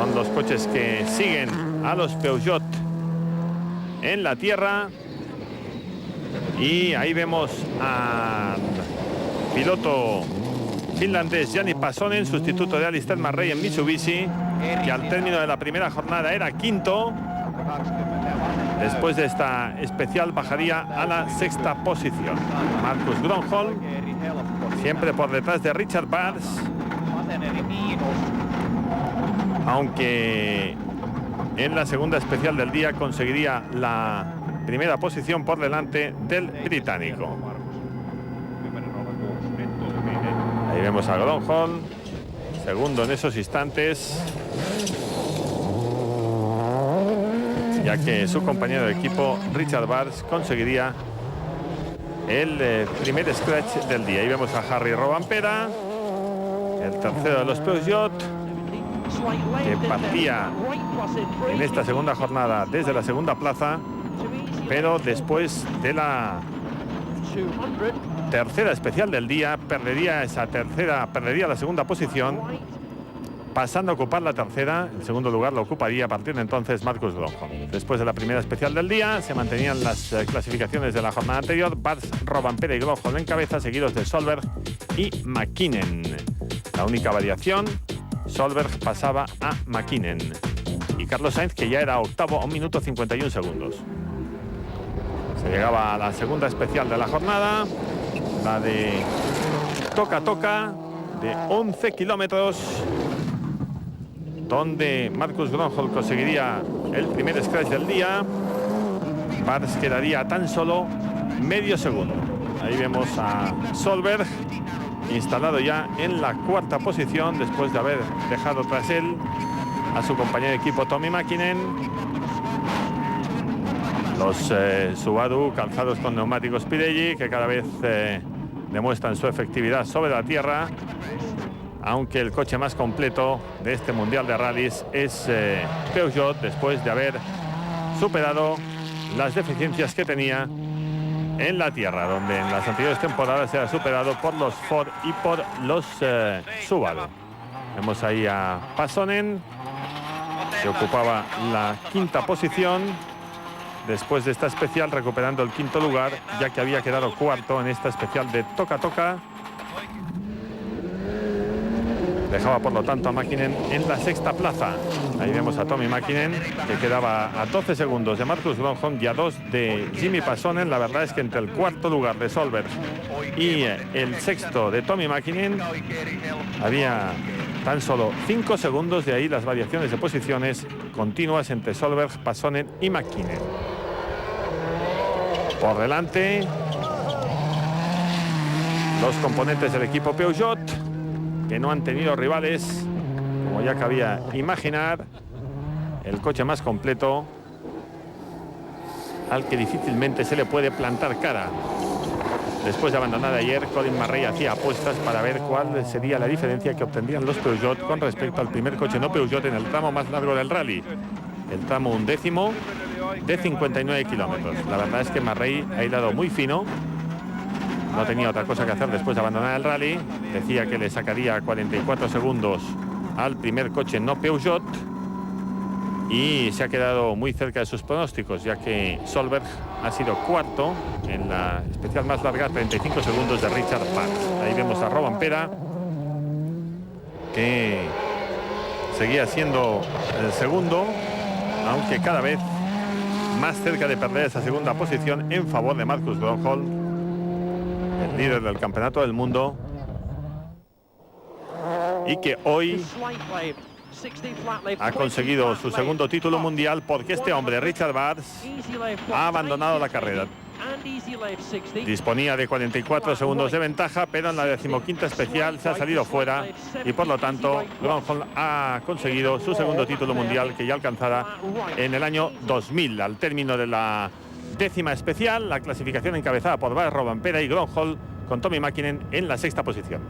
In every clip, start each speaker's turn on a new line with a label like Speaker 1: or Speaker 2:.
Speaker 1: Son los coches que siguen a los Peugeot en la tierra. Y ahí vemos al piloto finlandés Jani Pasonen, sustituto de Alistair Murray en Mitsubishi, que al término de la primera jornada era quinto. Después de esta especial bajaría a la sexta posición. Marcus Grönholm, siempre por detrás de Richard Bars, aunque en la segunda especial del día conseguiría la primera posición por delante del británico. Ahí vemos a Grönholm, segundo en esos instantes, ya que su compañero de equipo Richard Bars conseguiría el primer scratch del día. Ahí vemos a Harry Rovanperä, el tercero de los Peugeot, que partía en esta segunda jornada desde la segunda plaza, pero después de la tercera especial del día perdería la segunda posición, pasando a ocupar la tercera. El segundo lugar lo ocuparía a partir de entonces Marcus Grönholm. Después de la primera especial del día se mantenían las clasificaciones de la jornada anterior. Bars, Rovanperä y Grönholm en cabeza, seguidos de Solberg y Mäkinen. La única variación, Solberg pasaba a Mäkinen. Y Carlos Sainz, que ya era octavo a 1 minuto 51 segundos. Se llegaba a la segunda especial de la jornada, la de Toca Toca, de 11 kilómetros, donde Marcus Grönholm conseguiría el primer scratch del día. Bars quedaría a tan solo medio segundo. Ahí vemos a Solberg, instalado ya en la cuarta posición, después de haber dejado tras él a su compañero de equipo Tommi Mäkinen. Los Subaru calzados con neumáticos Pirelli, que cada vez demuestran su efectividad sobre la tierra, aunque el coche más completo de este Mundial de Rallys es Peugeot, después de haber superado las deficiencias que tenía en la tierra, donde en las anteriores temporadas era superado por los Ford y por los Subaru. Vemos ahí a Pasonen, que ocupaba la quinta posición después de esta especial, recuperando el quinto lugar, ya que había quedado cuarto en esta especial de Toca Toca. Dejaba por lo tanto a Mäkinen en la sexta plaza. Ahí vemos a Tommi Mäkinen, que quedaba a 12 segundos de Marcus Grönholm y a 2 de Jimmy Pasonen. La verdad es que entre el cuarto lugar de Solberg y el sexto de Tommi Mäkinen había tan solo 5 segundos. De ahí las variaciones de posiciones continuas entre Solberg, Pasonen y Mäkinen. Por delante, los componentes del equipo Peugeot, que no han tenido rivales, como ya cabía imaginar. El coche más completo, al que difícilmente se le puede plantar cara. Después de abandonar ayer, Colin Murray hacía apuestas para ver cuál sería la diferencia que obtendrían los Peugeot con respecto al primer coche no Peugeot en el tramo más largo del rally, el tramo 1/10 de 59 kilómetros. La verdad es que Murray ha hilado muy fino. No tenía otra cosa que hacer después de abandonar el rally. Decía que le sacaría 44 segundos al primer coche no Peugeot, y se ha quedado muy cerca de sus pronósticos, ya que Solberg ha sido cuarto en la especial más larga, 35 segundos de Richard Bars. Ahí vemos a Rovanperä, que seguía siendo el segundo, aunque cada vez más cerca de perder esa segunda posición en favor de Marcus Grönholm, el líder del campeonato del mundo, y que hoy ha conseguido su segundo título mundial, porque este hombre, Richard Bars, ha abandonado la carrera. Disponía de 44 segundos de ventaja, pero en la 15ª especial se ha salido fuera, y por lo tanto Grönholm ha conseguido su segundo título mundial, que ya alcanzará en el año 2000. Al término de la 10ª especial, la clasificación encabezada por Bars, Rovanperä y Grönholm, con Tommi Mäkinen en la sexta posición.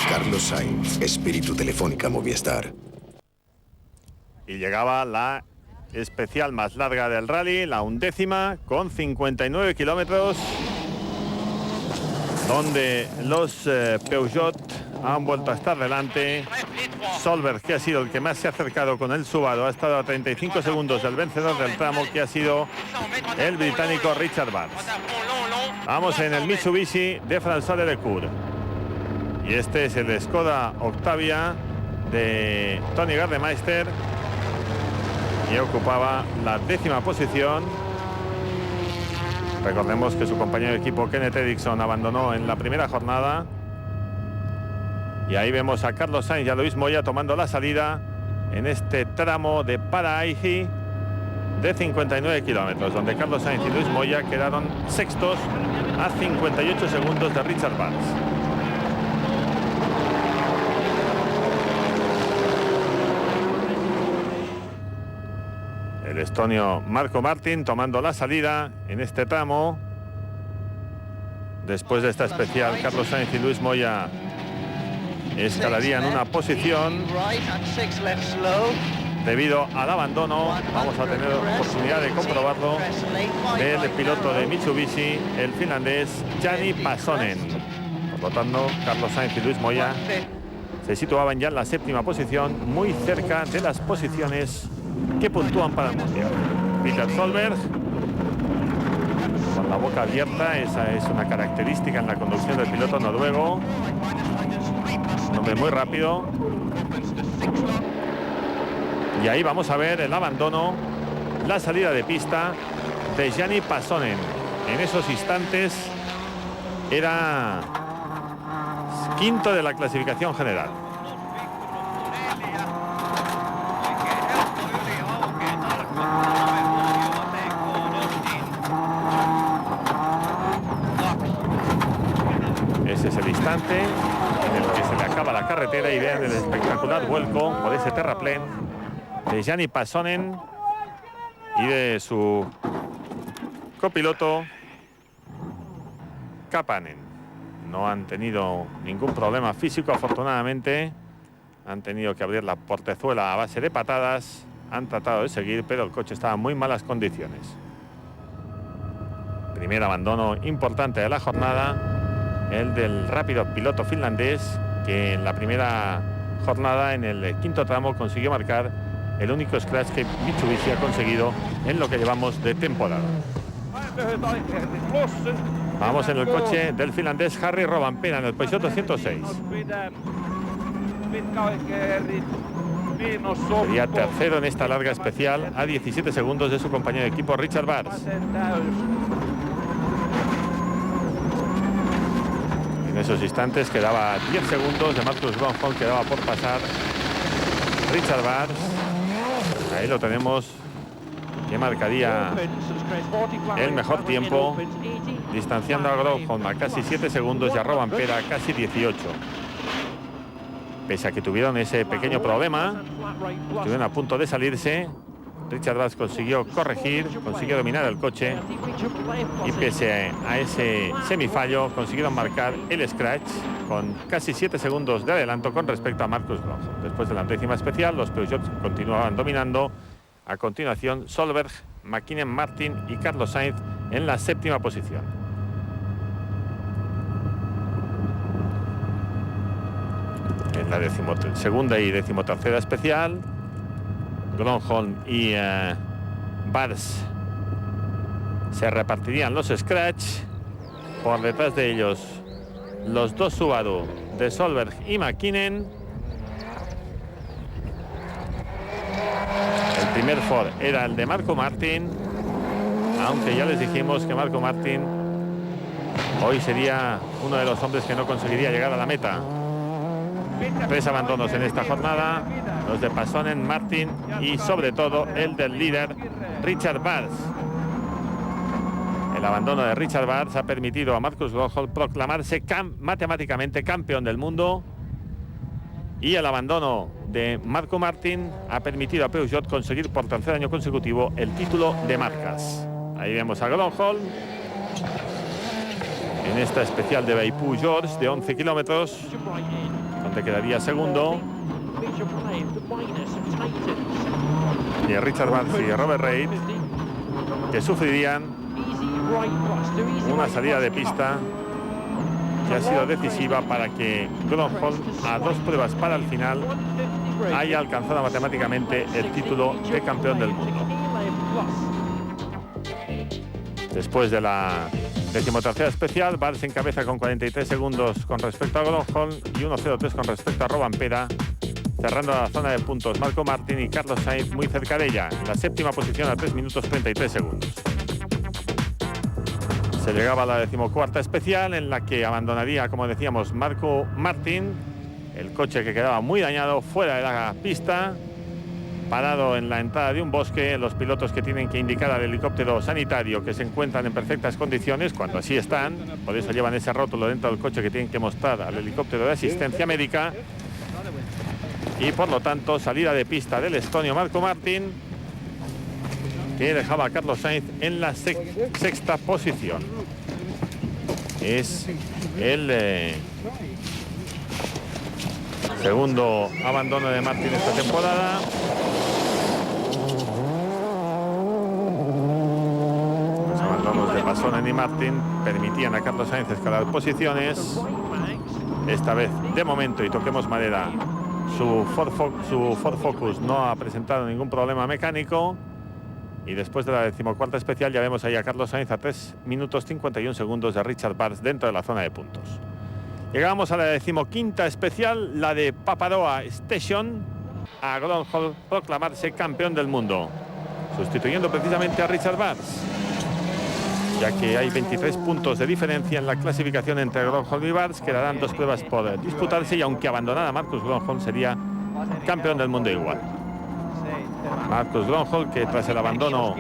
Speaker 2: Carlos Sainz es espíritu Telefónica Movistar.
Speaker 1: Y llegaba la especial más larga del rally, la 11ª, con 59 kilómetros, donde los Peugeot han vuelto a estar delante. Solberg, que ha sido el que más se ha acercado con el Subaru, ha estado a 35 segundos del vencedor del tramo, que ha sido el británico Richard Barnes. Vamos en el Mitsubishi de François Delecourt. Y este es el Skoda Octavia de Tony Gardemeister, y ocupaba la 10ª posición. Recordemos que su compañero de equipo Kenneth Eriksson abandonó en la primera jornada. Y ahí vemos a Carlos Sainz y a Luis Moya tomando la salida en este tramo de Paraiji de 59 kilómetros, donde Carlos Sainz y Luis Moya quedaron sextos a 58 segundos de Richard Barnes. El estonio Marco Martin tomando la salida en este tramo. Después de esta especial, Carlos Sainz y Luis Moya escalarían una posición. Debido al abandono, vamos a tener oportunidad de comprobarlo, del piloto de Mitsubishi, el finlandés Jani Pasonen. Por lo tanto, Carlos Sainz y Luis Moya se situaban ya en la 7ª posición, muy cerca de las posiciones que puntúan para el Mundial. Peter Solberg, con la boca abierta, esa es una característica en la conducción del piloto noruego. Un hombre muy rápido. Y ahí vamos a ver el abandono, la salida de pista de Jani Pasonen. En esos instantes era quinto de la clasificación general. Ese es el instante en el que se le acaba la carretera y vean el espectacular vuelco por ese terraplén de Jani Pasonen y de su copiloto Kapanen. No han tenido ningún problema físico, afortunadamente. Han tenido que abrir la portezuela a base de patadas. Han tratado de seguir, pero el coche estaba en muy malas condiciones. Primer abandono importante de la jornada, el del rápido piloto finlandés, que en la primera jornada, en el quinto tramo, consiguió marcar el único scratch que Mitsubishi ha conseguido en lo que llevamos de temporada. Vamos en el coche del finlandés Harry Rovanperä en el Peugeot 206. Sería tercero en esta larga especial, a 17 segundos de su compañero de equipo Richard Barnes. En esos instantes quedaba 10 segundos de Marcus Grönholm, quedaba por pasar Richard Barnes. Ahí lo tenemos, que marcaría el mejor tiempo, distanciando a Grönholm a casi 7 segundos y a Rovanperä a casi 18. Pese a que tuvieron ese pequeño problema, estuvieron a punto de salirse, Richard Barnes consiguió corregir, consiguió dominar el coche y pese a ese semifallo consiguieron marcar el scratch con casi 7 segundos de adelanto con respecto a Marcus Grönholm. Después de la 10ª especial, los Peugeot continuaban dominando. A continuación, Solberg, McKinnon, Martin y Carlos Sainz en la 7ª posición. En la 12ª y 13ª especial, Grönholm y Barnes se repartirían los scratch. Por detrás de ellos, los dos Subaru de Solberg y McKinnon. El primer Ford era el de Marco Martin, aunque ya les dijimos que Marco Martin hoy sería uno de los hombres que no conseguiría llegar a la meta. 3 abandonos en esta jornada, los de Pasonen, Martin y sobre todo el del líder Richard Barnes. El abandono de Richard Barnes ha permitido a Marcus Grönholm proclamarse matemáticamente campeón del mundo, y el abandono de Marco Martin ha permitido a Peugeot conseguir por tercer año consecutivo el título de marcas. Ahí vemos a Grönholm en esta especial de Baipú George de 11 kilómetros, con donde quedaría segundo. Y Richard Barnes y Robert Reid, que sufrirían una salida de pista que ha sido decisiva para que Gronholm, a 2 pruebas para el final, haya alcanzado matemáticamente el título de campeón del mundo. Después de la 13ª especial, Barnes encabeza con 43 segundos con respecto a Gronholm y 1.03 con respecto a Rovanpera, cerrando la zona de puntos Marco Martin y Carlos Sainz muy cerca de ella, en la 7ª posición a 3 minutos 33 segundos. Se llegaba a la 14ª especial, en la que abandonaría, como decíamos, Marco Martin, el coche que quedaba muy dañado fuera de la pista, parado en la entrada de un bosque. Los pilotos que tienen que indicar al helicóptero sanitario que se encuentran en perfectas condiciones, cuando así están, por eso llevan ese rótulo dentro del coche que tienen que mostrar al helicóptero de asistencia médica. Y por lo tanto, salida de pista del estonio Marco Martin, que dejaba a Carlos Sainz en la 6ª posición. Es el segundo abandono de Martin esta temporada. Los abandonos de Pasonen y Martin permitían a Carlos Sainz escalar posiciones. Esta vez, de momento, y toquemos madera, su Ford Focus no ha presentado ningún problema mecánico. Y después de la 14ª especial ya vemos ahí a Carlos Sainz a 3 minutos 51 segundos de Richard Barnes dentro de la zona de puntos. Llegamos a la 15ª especial, la de Paparoa Station, a Gronholm proclamarse campeón del mundo, sustituyendo precisamente a Richard Barnes, ya que hay 23 puntos de diferencia en la clasificación entre Gronholm y Barnes. Quedarán 2 pruebas por disputarse y aunque abandonara Marcus Gronholm sería campeón del mundo igual. Marcus Gronholm, que tras el abandono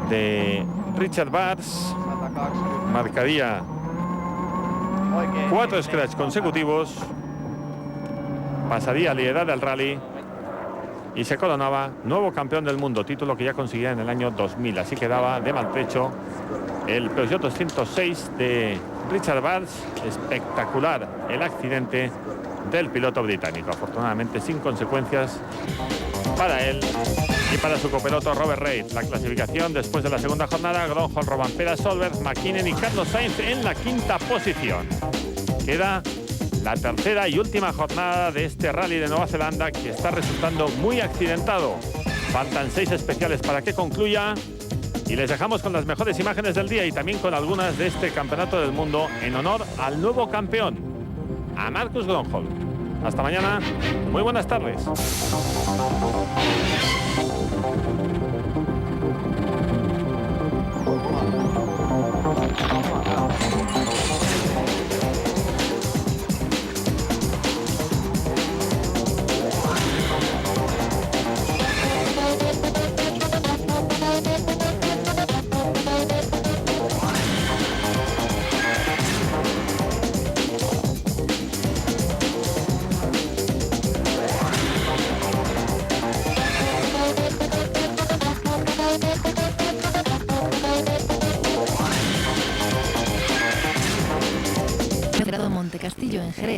Speaker 1: de Richard Barnes marcaría 4 scratch consecutivos, pasaría a liderar el rally y se coronaba nuevo campeón del mundo, título que ya conseguía en el año 2000. Así quedaba de maltrecho el Peugeot 206 de Richard Barnes. Espectacular el accidente del piloto británico, afortunadamente sin consecuencias para él y para su copiloto Robert Reid. La clasificación después de la segunda jornada: Gronholm, Rovanpera, Solberg, McKinnon y Carlos Sainz en la 5ª posición. Queda la 3ª y última jornada de este rally de Nueva Zelanda, que está resultando muy accidentado. Faltan 6 especiales para que concluya y les dejamos con las mejores imágenes del día y también con algunas de este campeonato del mundo en honor al nuevo campeón, a Marcus Gronholm. Hasta mañana, muy buenas tardes.
Speaker 3: Monte Castillo en Jerez.